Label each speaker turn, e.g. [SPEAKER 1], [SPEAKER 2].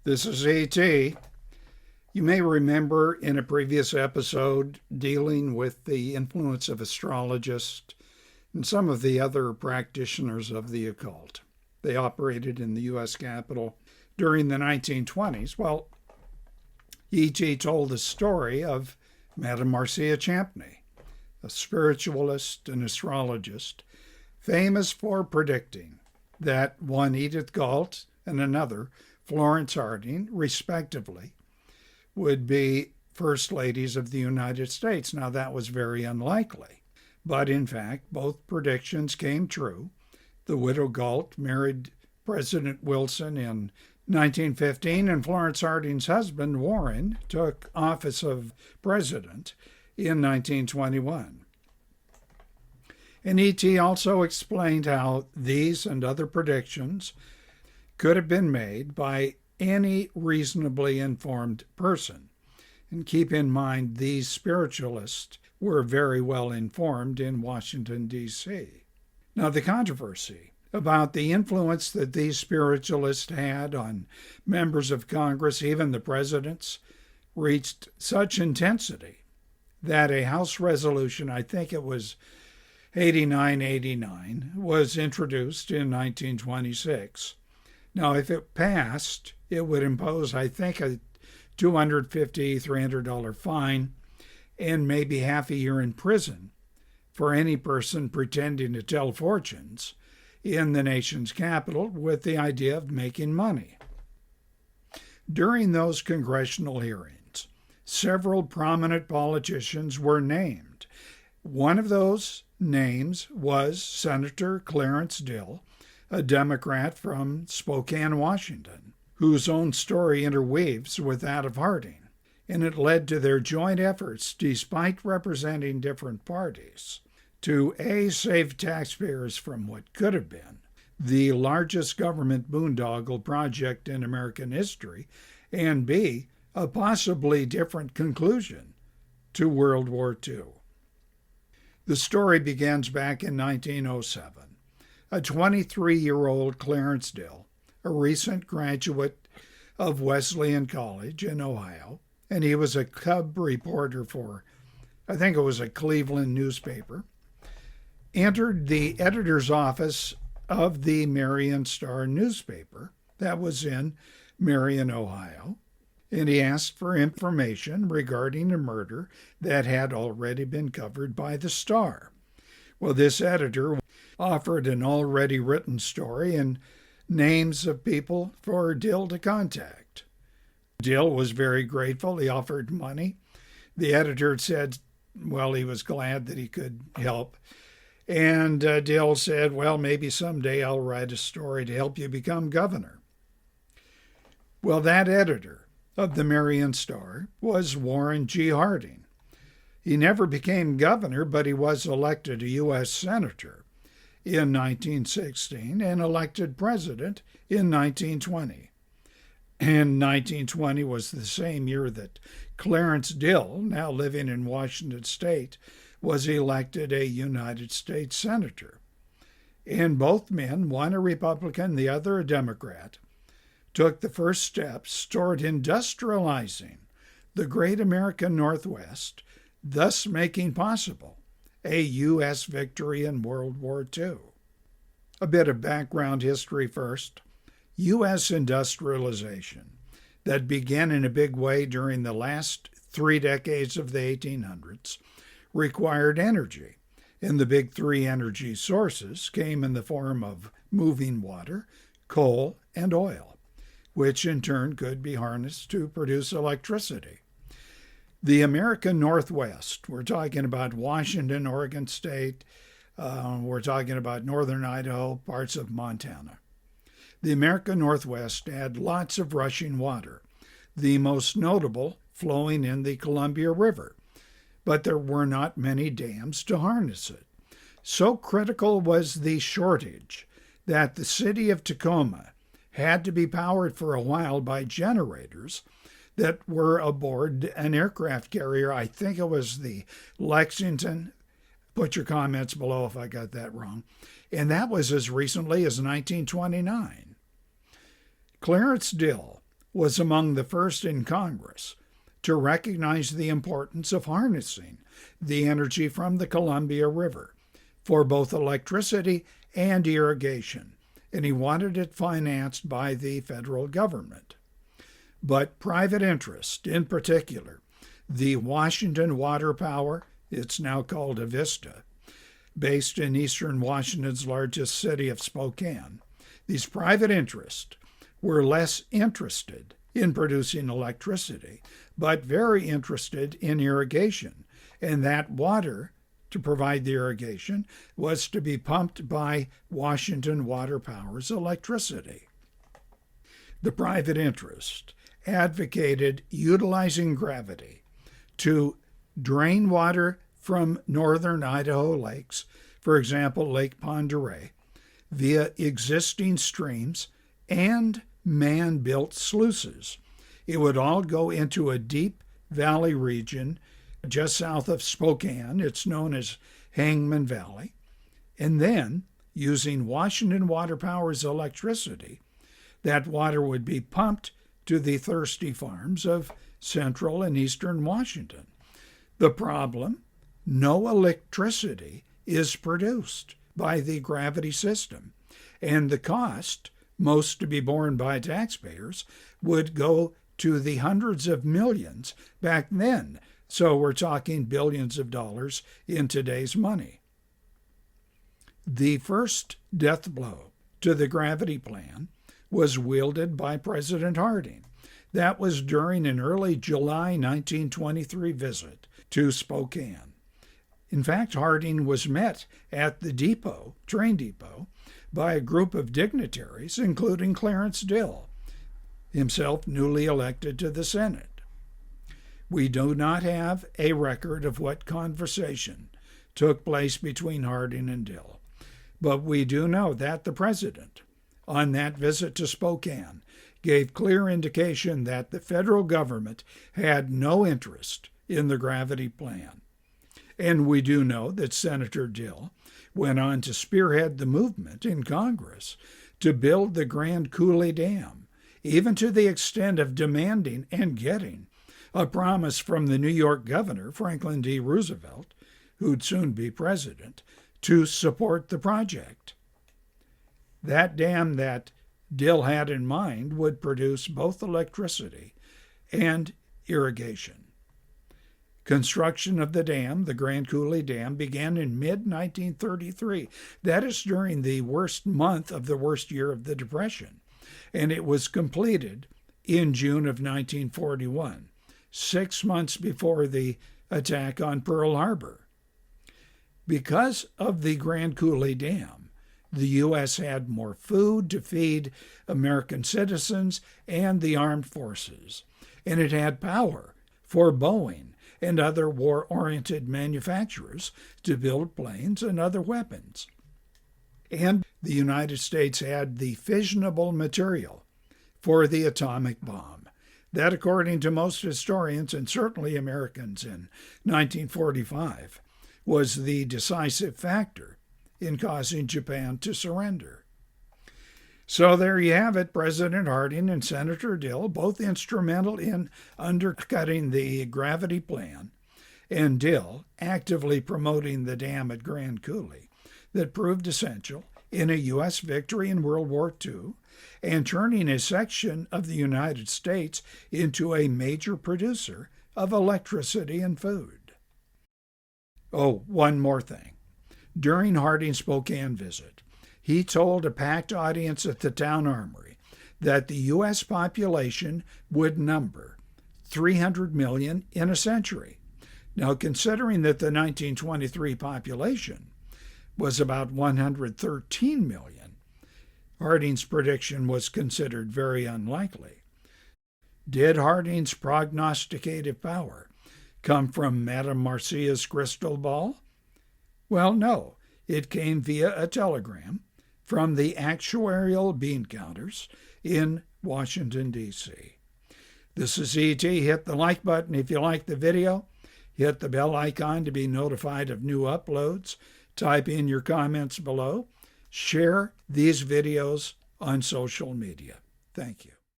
[SPEAKER 1] This is A.T. You may remember in a previous episode dealing with the influence of astrologists and some of the other practitioners of the occult. They operated in the U.S. Capitol during the 1920s. Well, E.T. told the story of Madame Marcia Champney, a spiritualist and astrologist famous for predicting that one Edith Galt and another Florence Harding, respectively, would be First Ladies of the United States. Now, that was very unlikely, but in fact, both predictions came true. The widow Galt married President Wilson in 1915, and Florence Harding's husband, Warren, took office of president in 1921. And E.T. also explained how these and other predictions could have been made by any reasonably informed person. And keep in mind, these spiritualists were very well informed in Washington, D.C. Now, the controversy about the influence that these spiritualists had on members of Congress, even the presidents, reached such intensity that a House resolution, I think it was 8989, was introduced in 1926. Now, if it passed, it would impose, I think, a $250, $300 fine and maybe half a year in prison for any person pretending to tell fortunes in the nation's capital with the idea of making money. During those congressional hearings, several prominent politicians were named. One of those names was Senator Clarence Dill, a Democrat from Spokane, Washington, whose own story interweaves with that of Harding, and it led to their joint efforts, despite representing different parties, to A, save taxpayers from what could have been the largest government boondoggle project in American history, and B, a possibly different conclusion to World War II. The story begins back in 1907. A 23-year-old Clarence Dill, a recent graduate of Wesleyan College in Ohio, and he was a cub reporter for, I think it was a Cleveland newspaper, entered the editor's office of the Marion Star newspaper that was in Marion, Ohio, and he asked for information regarding a murder that had already been covered by the Star. Well, this editor offered an already written story and names of people for Dill to contact. Dill was very grateful. He offered money. The editor said, well, he was glad that he could help. And Dill said, well, maybe someday I'll write a story to help you become governor. Well, that editor of the Marion Star was Warren G. Harding. He never became governor, but he was elected a U.S. senator in 1916 and elected president in 1920. And 1920 was the same year that Clarence Dill, now living in Washington State, was elected a United States senator. And both men, one a Republican, the other a Democrat, took the first steps toward industrializing the great American Northwest, thus making possible a U.S. victory in World War II. A bit of background history first. U.S. industrialization that began in a big way during the last 3 decades of the 1800s required energy, and the big 3 energy sources came in the form of moving water, coal, and oil, which in turn could be harnessed to produce electricity. The American Northwest, we're talking about Washington, Oregon State, we're talking about northern Idaho, parts of Montana. The American Northwest had lots of rushing water, the most notable flowing in the Columbia River, but there were not many dams to harness it. So critical was the shortage that the city of Tacoma had to be powered for a while by generators that were aboard an aircraft carrier. I think it was the Lexington. Put your comments below if I got that wrong. And that was as recently as 1929. Clarence Dill was among the first in Congress to recognize the importance of harnessing the energy from the Columbia River for both electricity and irrigation, and he wanted it financed by the federal government. But private interest, in particular, the Washington Water Power, it's now called Avista, based in eastern Washington's largest city of Spokane, these private interests were less interested in producing electricity, but very interested in irrigation, and that water to provide the irrigation was to be pumped by Washington Water Power's electricity. The private interest advocated utilizing gravity to drain water from northern Idaho lakes, for example, Lake Pend Oreille, via existing streams and man-built sluices. It would all go into a deep valley region just south of Spokane. It's known as Hangman Valley. And then, using Washington Water Power's electricity, that water would be pumped to the thirsty farms of central and eastern Washington. The problem? No electricity is produced by the gravity system, and the cost, most to be borne by taxpayers, would go to the hundreds of millions back then. So we're talking billions of dollars in today's money. The first death blow to the gravity plan was wielded by President Harding. That was during an early July 1923 visit to Spokane. In fact, Harding was met at the train depot, by a group of dignitaries, including Clarence Dill, himself newly elected to the Senate. We do not have a record of what conversation took place between Harding and Dill, but we do know that the president, on that visit to Spokane, gave clear indication that the federal government had no interest in the gravity plan. And we do know that Senator Dill went on to spearhead the movement in Congress to build the Grand Coulee Dam, even to the extent of demanding and getting a promise from the New York governor, Franklin D. Roosevelt, who'd soon be president, to support the project. That dam that Dill had in mind would produce both electricity and irrigation. Construction of the dam, the Grand Coulee Dam, began in mid-1933. That is during the worst month of the worst year of the Depression, and it was completed in June of 1941, 6 months before the attack on Pearl Harbor. Because of the Grand Coulee Dam, the U.S. had more food to feed American citizens and the armed forces, and it had power for Boeing and other war-oriented manufacturers to build planes and other weapons. And the United States had the fissionable material for the atomic bomb. That, according to most historians, and certainly Americans in 1945, was the decisive factor in causing Japan to surrender. So there you have it, President Harding and Senator Dill, both instrumental in undercutting the gravity plan, and Dill actively promoting the dam at Grand Coulee that proved essential in a U.S. victory in World War II and turning a section of the United States into a major producer of electricity and food. Oh, one more thing. During Harding's Spokane visit, he told a packed audience at the Town Armory that the U.S. population would number 300 million in a century. Now, considering that the 1923 population was about 113 million, Harding's prediction was considered very unlikely. Did Harding's prognosticative power come from Madame Marcia's crystal ball? Well, no. It came via a telegram from the actuarial bean counters in Washington, D.C. This is E.T. Hit the like button if you like the video. Hit the bell icon to be notified of new uploads. Type in your comments below. Share these videos on social media. Thank you.